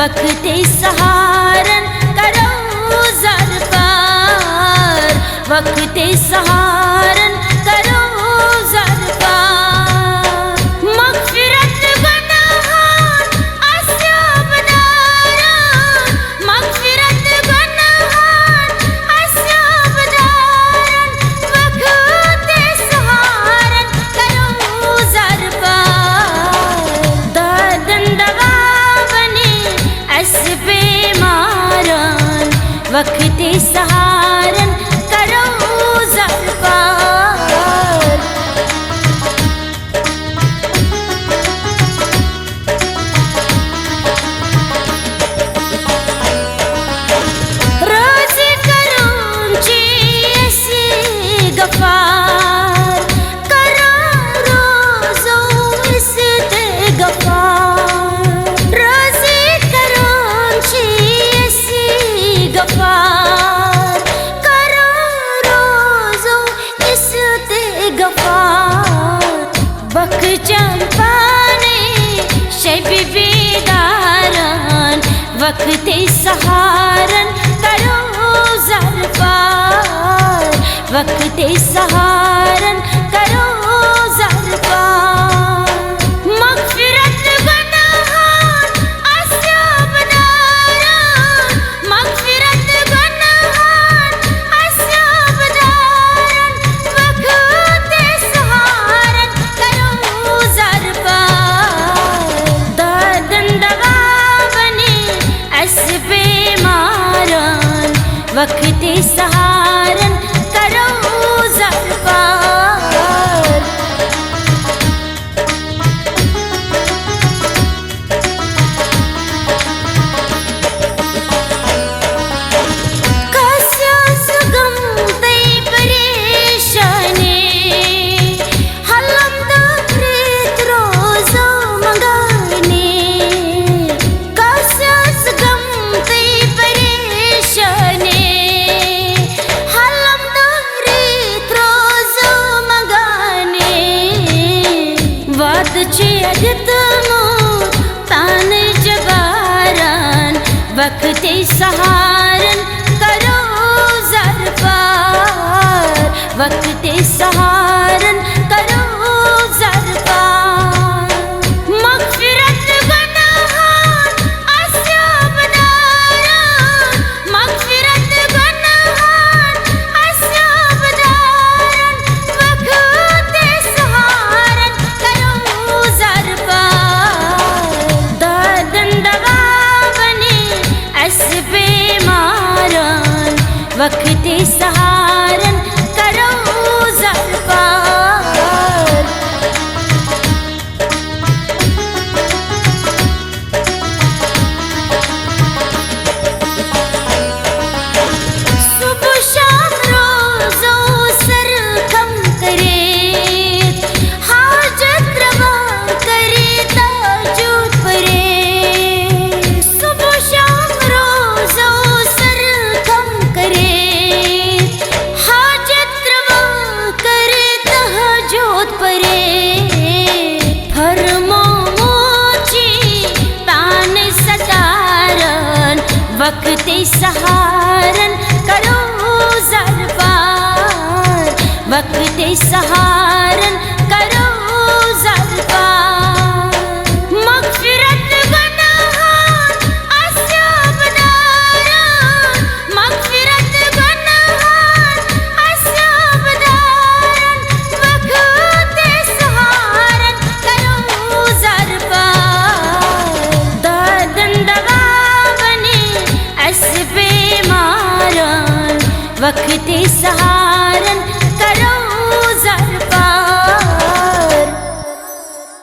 वक्ते सहारन करो ज़र पार, वक्ते सहारन करो ज़र पार। मग़फ़िरत गुनाहान अस्याब दारन, मग़फ़िरत गुनाहान अस्याब दारन, वक्ते सहारन करो ज़र पार। दर्दन दवा बने अस बेमारन, वक्ते सहारन करो ज़र पार। रोज़ करूँची ऐसी गफ़ार, करा रोज़ो इस्तिग़फ़ार। रोज़ करूँची ऐसी गफ़ार, करा रोज़ो इस्तिग़फ़ार। बख़्शम पाने शब बेदारन, वक्ते सहारन करो ज़र पार, वक्ते सहारन करो ज़र पार। मग़फ़िरत गुनाहान अस्याब दारन, मग़फ़िरत गुनाहान अस्याब दारन, वक्ते सहारन करो ज़र पार। दर्दन दवा बने अस बेमारन, वक्ते सहारन करो ज़र पार। कस्यास गम ते परेशानी, हलम दरेत रोज़ो मंगाने। कस्यास गम ते परेशानी, हलम दरेत रोज़ो मंगाने। वाद छे अदतमो तान जबारन, वक्ते सहारन करो ज़र पार, वक्ते सहारन करो ज़र पार। मग़फ़िरत गुनाहान अस्याब दारन, मग़फ़िरत गुनाहान अस्याब दारन, वक्ते सहारन करो ज़र पार। दर्दन दवा बने अस बेमारन, वक्ते सहारन करो ज़र पार। सुबह शाम रोज़ो सर खम करे, हाजत रवा करे ताजुद परे। सुबह शाम रोज़ो सर खम करे, हाजत रवा करे ताजुद परे। फरमो मोची तान सतारन, वक्ते सहारन करो ज़र पार, वक्ते सहारन करो ज़र पार। मग़फ़िरत गुनाहान अस्याब दारन, मग़फ़िरत गुनाहान अस्याब दारन, वक्ते सहारन करो ज़र पार। दर्दन दवा बने अस बेमारन, वक्ते सहारन